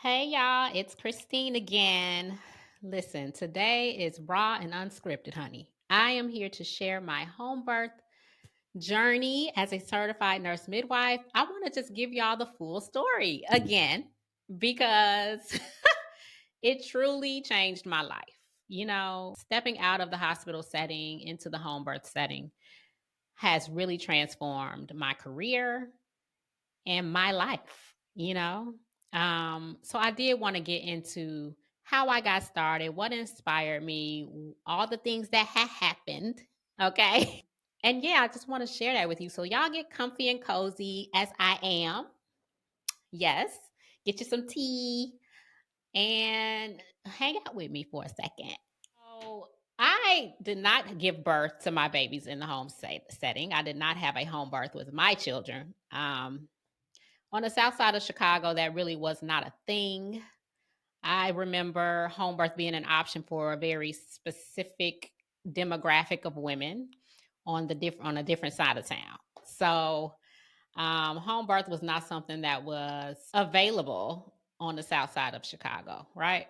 Hey y'all, it's Christine again. Listen, today is raw and unscripted, honey. I am here to share my home birth journey as a certified nurse midwife. I want to just give y'all the full story again because it truly changed my life. Stepping out of the hospital setting into the home birth setting has really transformed my career and my life, So I did want to get into how I got started, what inspired me, all the things that had happened. Okay. And yeah, I just want to share that with you. So y'all get comfy and cozy as I am. Yes. Get you some tea and hang out with me for a second. So I did not give birth to my babies in the home setting. I did not have a home birth with my children. On the south side of Chicago, that really was not a thing. I remember home birth being an option for a very specific demographic of women on a different side of town. So home birth was not something that was available on the south side of Chicago, right?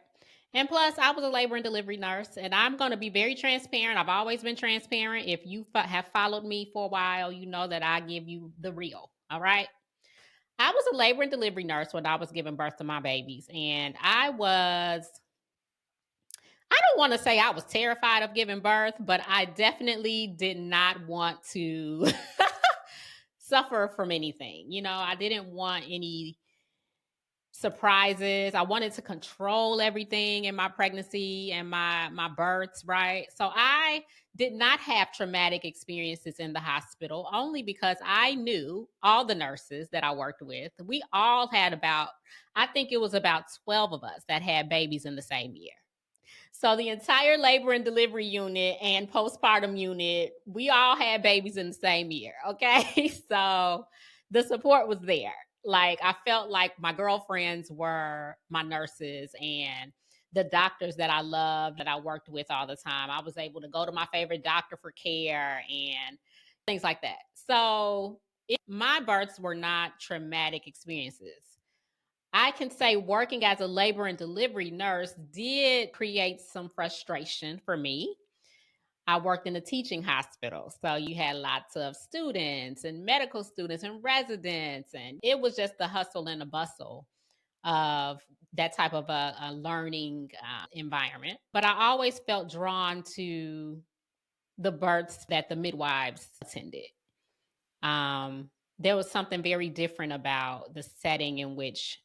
And plus, I was a labor and delivery nurse, and I'm going to be very transparent. I've always been transparent. If you have followed me for a while, you know that I give you the real, all right? I was a labor and delivery nurse when I was giving birth to my babies. And I don't want to say I was terrified of giving birth, but I definitely did not want to suffer from anything. I didn't want any surprises. I wanted to control everything in my pregnancy and my births, right? So I did not have traumatic experiences in the hospital only because I knew all the nurses that I worked with. We all had about I think it was about 12 of us that had babies in the same year. So the entire labor and delivery unit and postpartum unit, we all had babies in the same year, okay? So the support was there. Like I felt like my girlfriends were my nurses and the doctors that I loved that I worked with all the time. I was able to go to my favorite doctor for care and things like that. So my births were not traumatic experiences. I can say working as a labor and delivery nurse did create some frustration for me. I worked in a teaching hospital. So you had lots of students and medical students and residents. And it was just the hustle and the bustle of that type of a learning environment. But I always felt drawn to the births that the midwives attended. There was something very different about the setting in which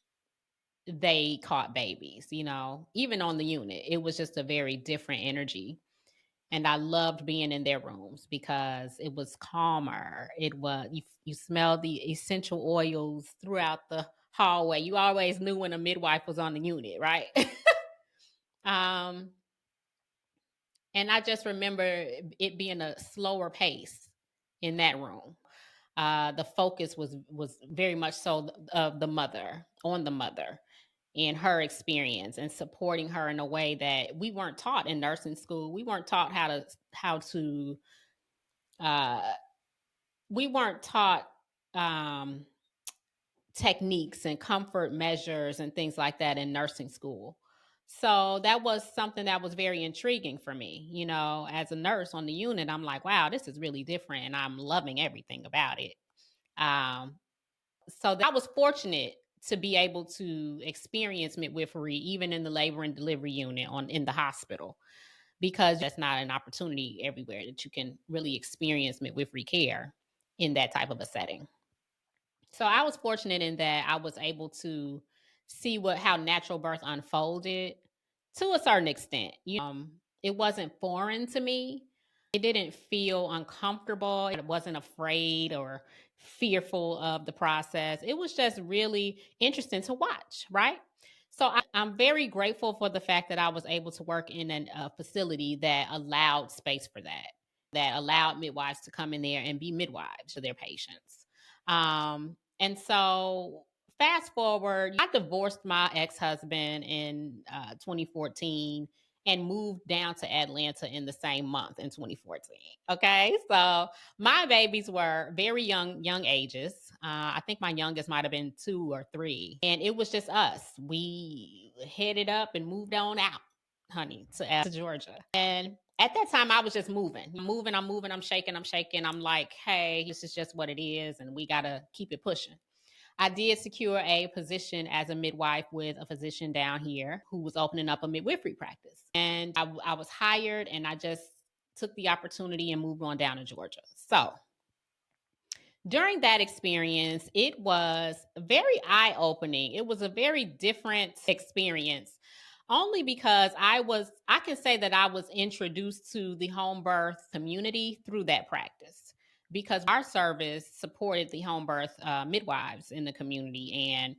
they caught babies, even on the unit. It was just a very different energy. And I loved being in their rooms because it was calmer. You smelled the essential oils throughout the hallway. You always knew when a midwife was on the unit, right? um, and I just remember it being a slower pace in that room. The focus was very much so of the mother on the mother and her experience and supporting her in a way that we weren't taught in nursing school. We weren't taught how to uh, we weren't taught um, techniques and comfort measures and things like that in nursing school. So that was something that was very intriguing for me. As a nurse on the unit, I'm like, wow, this is really different, and I'm loving everything about it. Um, so I was fortunate to be able to experience midwifery even in the labor and delivery unit in the hospital, because that's not an opportunity everywhere that you can really experience midwifery care in that type of a setting. So I was fortunate in that I was able to see how natural birth unfolded to a certain extent. It wasn't foreign to me. It didn't feel uncomfortable. I wasn't afraid or fearful of the process. It was just really interesting to watch, right? So I'm very grateful for the fact that I was able to work in a facility that allowed space for that allowed midwives to come in there and be midwives to their patients. And so fast forward, I divorced my ex-husband in 2014 and moved down to Atlanta in the same month in 2014. Okay, so my babies were very young ages. I think my youngest might have been 2 or 3, and it was just us. We headed up and moved on out, honey, to Georgia. And at that time, I was just moving. I'm moving, I'm shaking. I'm like, hey, this is just what it is, and we gotta keep it pushing. I did secure a position as a midwife with a physician down here who was opening up a midwifery practice. And I was hired, and I just took the opportunity and moved on down to Georgia. So during that experience, it was very eye opening. It was a very different experience. Only because I can say that I was introduced to the home birth community through that practice, because our service supported the home birth midwives in the community, and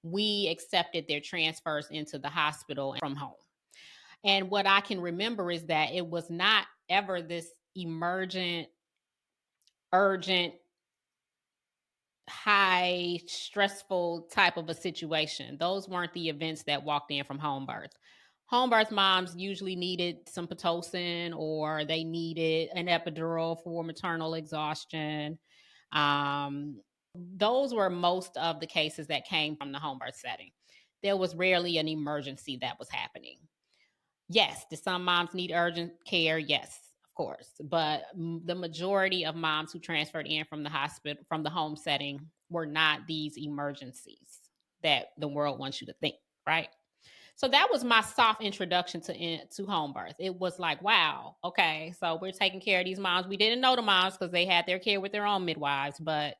we accepted their transfers into the hospital from home. And what I can remember is that it was not ever this emergent, urgent, high, stressful type of a situation. Those weren't the events that walked in from home birth. Home birth moms usually needed some Pitocin, or they needed an epidural for maternal exhaustion. Those were most of the cases that came from the home birth setting. There was rarely an emergency that was happening. Yes, did some moms need urgent care? Yes, of course. But the majority of moms who transferred in from the hospital, from the home setting, were not these emergencies that the world wants you to think, right? So that was my soft introduction to home birth. It was like, wow, okay, so we're taking care of these moms. We didn't know the moms because they had their care with their own midwives, but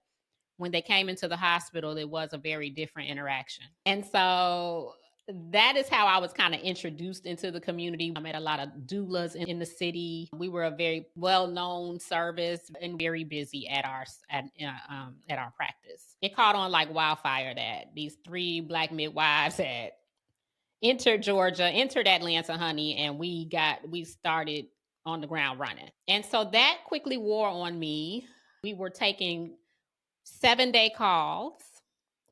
when they came into the hospital, it was a very different interaction. And so that is how I was kind of introduced into the community. I met a lot of doulas in the city. We were a very well-known service and very busy at our practice. It caught on like wildfire that these 3 Black midwives had entered Atlanta, honey, and we started on the ground running. And so that quickly wore on me. We were taking 7-day calls,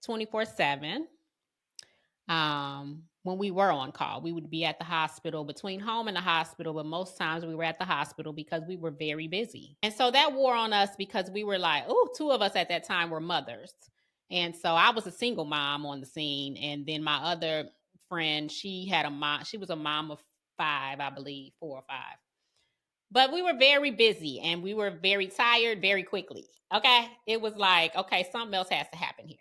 24/7. When we were on call, we would be at the hospital, between home and the hospital, but most times we were at the hospital because we were very busy. And so that wore on us because we were like, oh, 2 of us at that time were mothers. And so I was a single mom on the scene. And then my other friend, she was a mom of 5, I believe, 4 or 5. But we were very busy and we were very tired very quickly. Okay. It was like, okay, something else has to happen here.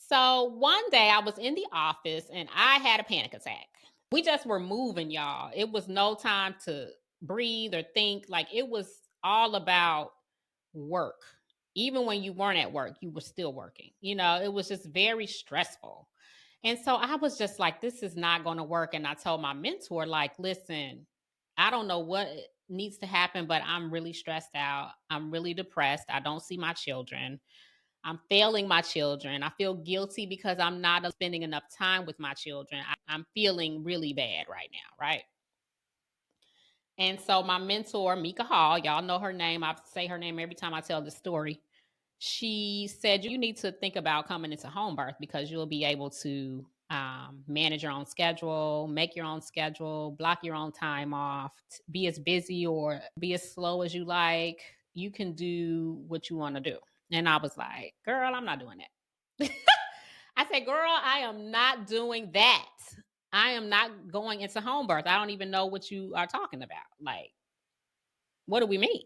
So one day I was in the office and I had a panic attack. We just were moving, y'all. It was no time to breathe or think. Like, it was all about work. Even when you weren't at work, you were still working. It was just very stressful. And so I was just like, this is not going to work. And I told my mentor, like, listen, I don't know what needs to happen, but I'm really stressed out. I'm really depressed. I don't see my children. I'm failing my children. I feel guilty because I'm not spending enough time with my children. I'm feeling really bad right now, right? And so my mentor, Mika Hall, y'all know her name. I say her name every time I tell the story. She said, you need to think about coming into home birth because you'll be able to manage your own schedule, make your own schedule, block your own time off, be as busy or be as slow as you like. You can do what you want to do. And I was like, girl, I'm not doing that. I said, girl, I am not doing that. I am not going into home birth. I don't even know what you are talking about. Like, what do we mean?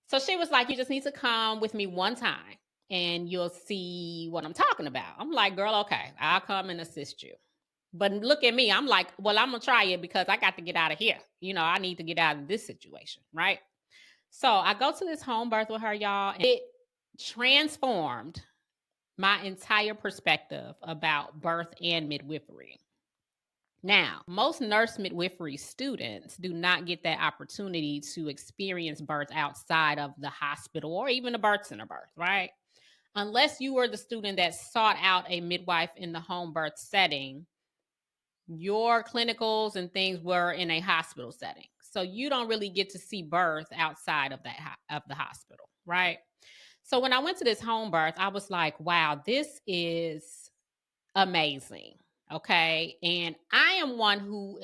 So she was like, you just need to come with me one time and you'll see what I'm talking about. I'm like, girl, okay, I'll come and assist you. But look at me. I'm like, well, I'm going to try it because I got to get out of here. I need to get out of this situation, right? So I go to this home birth with her, y'all. And it transformed my entire perspective about birth and midwifery. Now, most nurse midwifery students do not get that opportunity to experience birth outside of the hospital or even a birth center birth, right? Unless you were the student that sought out a midwife in the home birth setting, your clinicals and things were in a hospital setting. So you don't really get to see birth outside of the hospital, right? So when I went to this home birth, I was like, wow, this is amazing. Okay. And I am one who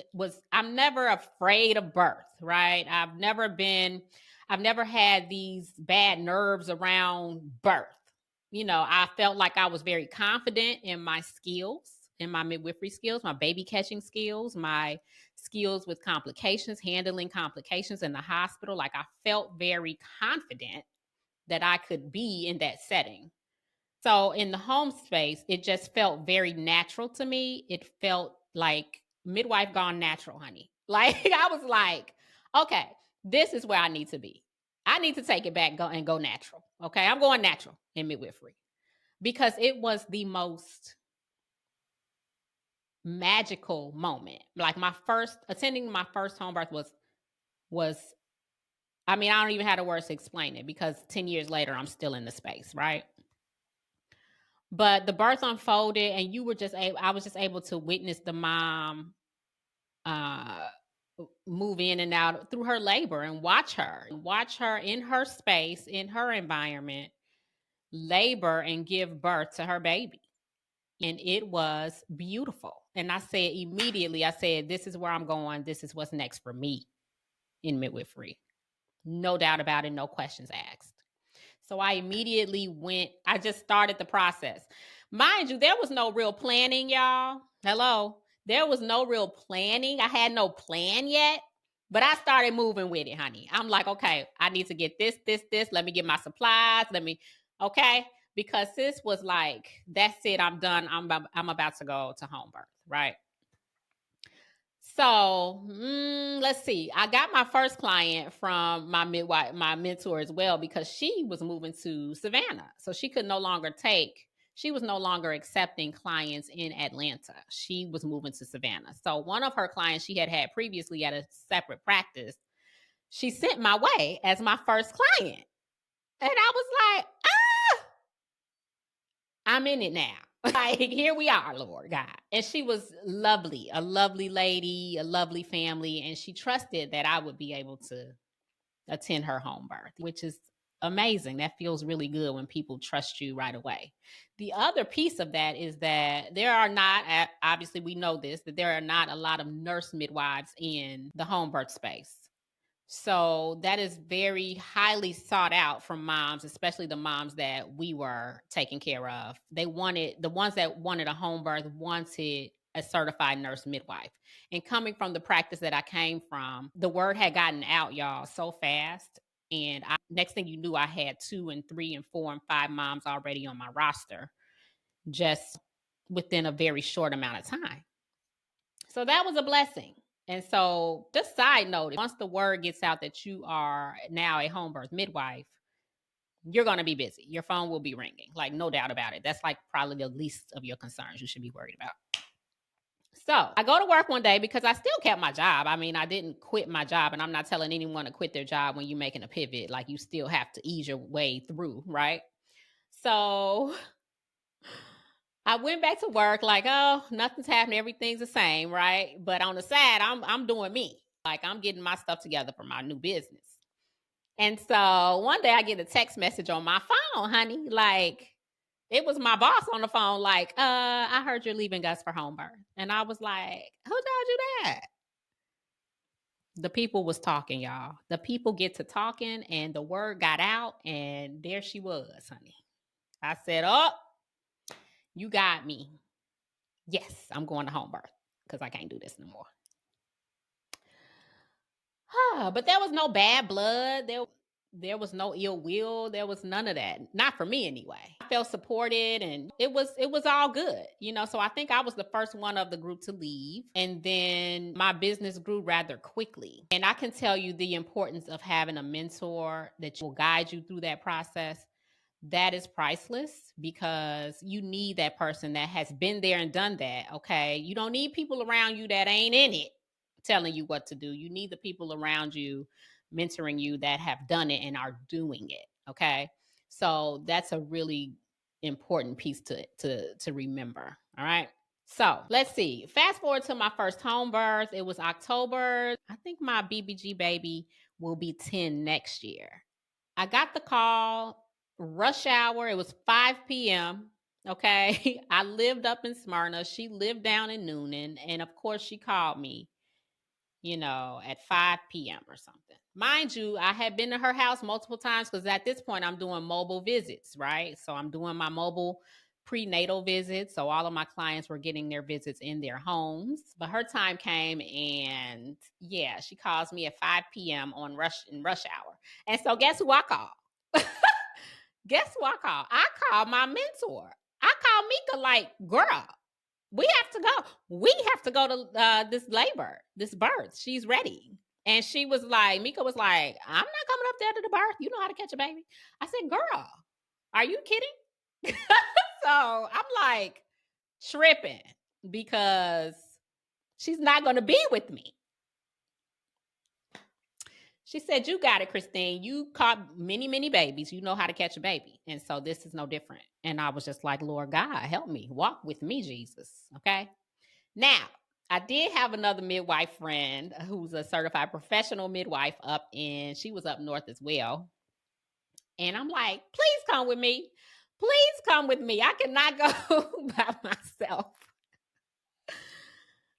I'm never afraid of birth, right? I've never had these bad nerves around birth. I felt like I was very confident in my skills, in my midwifery skills, my baby catching skills, my skills with complications, handling complications in the hospital. Like I felt very confident that I could be in that setting. So in the home space, it just felt very natural to me. It felt like midwife gone natural, honey. Like I was like, okay, this is where I need to be. I need to take it back go natural. Okay, I'm going natural in midwifery because it was the most magical moment. Like attending my first home birth was I mean, I don't even have the words to explain it because 10 years later I'm still in the space, right? But the birth unfolded and I was just able to witness the mom uh move in and out through her labor and watch her in her space, in her environment, labor and give birth to her baby. And it was beautiful. And I said immediately, this is where I'm going. This is what's next for me in midwifery. No doubt about it, no questions asked. So I immediately I just started the process. Mind you, there was no real planning, y'all. Hello. There was no real planning. I had no plan yet, but I started moving with it, honey. I'm like, okay, I need to get this. Let me get my supplies. Okay. Because sis was like, that's it. I'm done. I'm about to go to home birth, right? So let's see. I got my first client from my midwife, my mentor as well, because she was moving to Savannah. So she was no longer accepting clients in Atlanta. She was moving to Savannah. So one of her clients she had previously at a separate practice, she sent my way as my first client. And I was like, I'm in it now. Like, here we are, Lord God. And she was lovely, a lovely lady, a lovely family. And she trusted that I would be able to attend her home birth, which is amazing. That feels really good when people trust you right away. The other piece of that is that there are not, obviously, we know this, that there are not a lot of nurse midwives in the home birth space. So that is very highly sought out from moms, especially the moms that we were taking care of. The ones that wanted a home birth wanted a certified nurse midwife. And coming from the practice that I came from, the word had gotten out, y'all, so fast. And next thing you knew, I had 2 and 3 and 4 and 5 moms already on my roster just within a very short amount of time. So that was a blessing. And so, just side note, once the word gets out that you are now a home birth midwife, you're going to be busy. Your phone will be ringing, like no doubt about it. That's like probably the least of your concerns you should be worried about. So I go to work one day because I still kept my job. I mean, I didn't quit my job, and I'm not telling anyone to quit their job when you're making a pivot. Like, you still have to ease your way through, right? So I went back to work like, oh, nothing's happening. Everything's the same, right? But on the side, I'm doing me. Like, I'm getting my stuff together for my new business. And so one day I get a text message on my phone, honey. Like, it was my boss on the phone, like, I heard you're leaving us for home birth. And I was like, who told you that? The people was talking, y'all. The people get to talking and the word got out, and there she was, honey. I said, oh, you got me. Yes, I'm going to home birth because I can't do this no more. But there was no bad blood. There was no ill will. There was none of that. Not for me anyway. I felt supported and it was all good. So I think I was the first one of the group to leave. And then my business grew rather quickly. And I can tell you the importance of having a mentor that will guide you through that process. That is priceless because you need that person that has been there and done that. Okay. You don't need people around you that ain't in it telling you what to do. You need the people around you mentoring you that have done it and are doing it. Okay. So that's a really important piece to remember. All right. So let's see. Fast forward to my first home birth. It was October. I think my BBG baby will be 10 next year. I got the call, rush hour. It was 5 p.m. Okay. I lived up in Smyrna. She lived down in Noonan. And of course, she called me, at 5 p.m. or something. Mind you, I had been to her house multiple times because at this point I'm doing mobile visits, right? So I'm doing my mobile prenatal visits. So all of my clients were getting their visits in their homes. But her time came and yeah, she calls me at 5 p.m. in rush hour. And so guess who I called? Guess who I called? I called my mentor. I called Mika like, girl, we have to go. We have to go to this birth. She's ready. And she was like, Mika was like, I'm not coming up there to the birth. You know how to catch a baby. I said, girl, are you kidding? So I'm like tripping because she's not going to be with me. She said, you got it, Christine. You caught many, many babies. You know how to catch a baby. And so this is no different. And I was just like, Lord God, help me. Walk with me, Jesus. Okay. Now, I did have another midwife friend who's a certified professional midwife she was up north as well. And I'm like, please come with me. Please come with me. I cannot go by myself.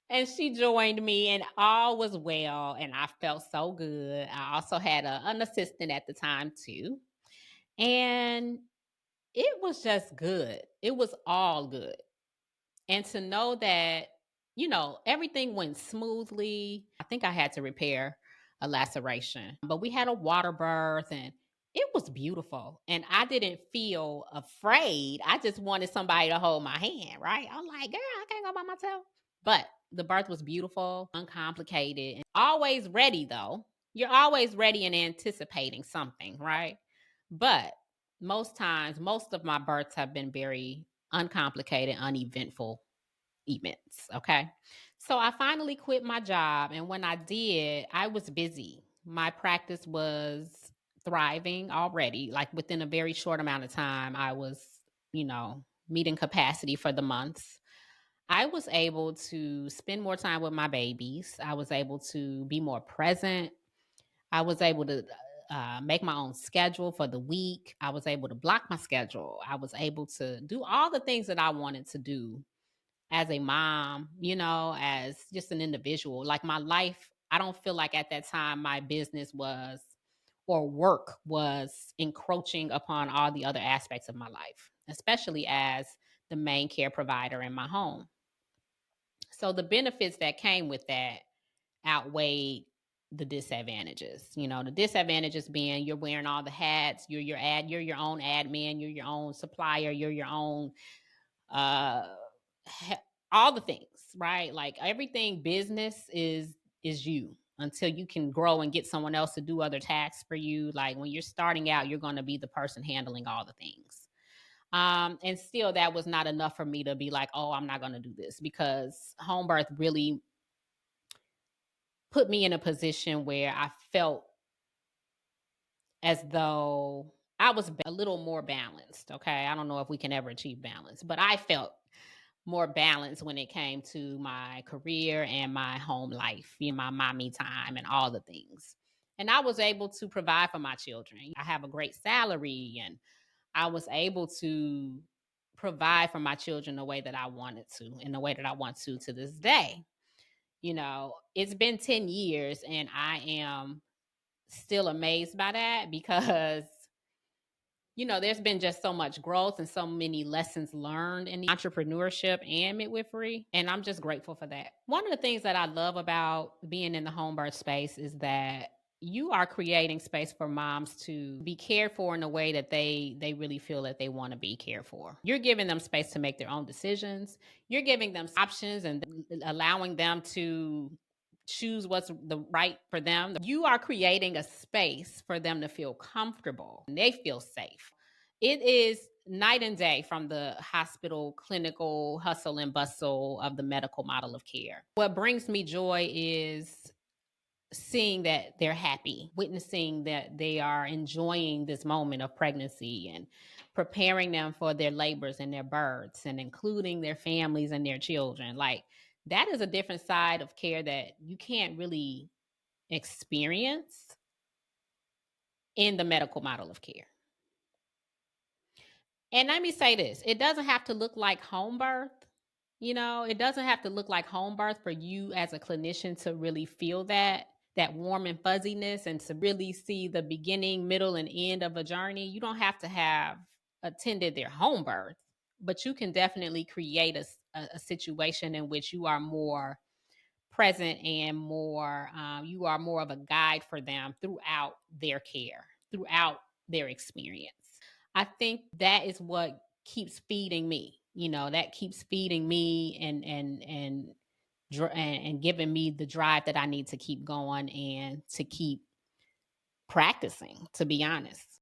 And she joined me, and all was well. And I felt so good. I also had an assistant at the time, too. And it was just good. It was all good. And to know that, everything went smoothly. I think I had to repair a laceration, but we had a water birth and it was beautiful. And I didn't feel afraid. I just wanted somebody to hold my hand, right? I'm like, girl, I can't go by myself. But the birth was beautiful, uncomplicated, and always ready though. You're always ready and anticipating something, right? But most times, most of my births have been very uncomplicated, uneventful events. Okay. So I finally quit my job. And when I did, I was busy. My practice was thriving already. Like within a very short amount of time, I was, meeting capacity for the months. I was able to spend more time with my babies. I was able to be more present. I was able to make my own schedule for the week. I was able to block my schedule. I was able to do all the things that I wanted to do as a mom, as just an individual. Like my life, I don't feel like at that time my business was or work was encroaching upon all the other aspects of my life, especially as the main care provider in my home. So the benefits that came with that outweighed the disadvantages. The disadvantages being you're wearing all the hats, you're you're your own admin, you're your own supplier, you're your own uh all the things, right? Like everything business is you until you can grow and get someone else to do other tasks for you. Like when you're starting out, you're going to be the person handling all the things. And still that was not enough for me to be like, oh, I'm not going to do this, because home birth really put me in a position where I felt as though I was a little more balanced. Okay. I don't know if we can ever achieve balance, but I felt more balance when it came to my career and my home life, my mommy time and all the things. And I was able to provide for my children. I have a great salary and I was able to provide for my children the way that I wanted to, in the way that I want to this day. It's been 10 years and I am still amazed by that because there's been just so much growth and so many lessons learned in entrepreneurship and midwifery. And I'm just grateful for that. One of the things that I love about being in the home birth space is that you are creating space for moms to be cared for in a way that they really feel that they want to be cared for. You're giving them space to make their own decisions. You're giving them options and allowing them to choose what's the right for them. You are creating a space for them to feel comfortable and they feel safe. It is night and day from the hospital clinical hustle and bustle of the medical model of care. What brings me joy is seeing that they're happy, witnessing that they are enjoying this moment of pregnancy and preparing them for their labors and their births and including their families and their children. Like that is a different side of care that you can't really experience in the medical model of care. And let me say this, it doesn't have to look like home birth. It doesn't have to look like home birth for you as a clinician to really feel that warm and fuzziness and to really see the beginning, middle, and end of a journey. You don't have to have attended their home birth, but you can definitely create a situation in which you are more present and you are more of a guide for them throughout their care, throughout their experience. I think that is what keeps feeding me. That keeps feeding me and giving me the drive that I need to keep going and to keep practicing, to be honest.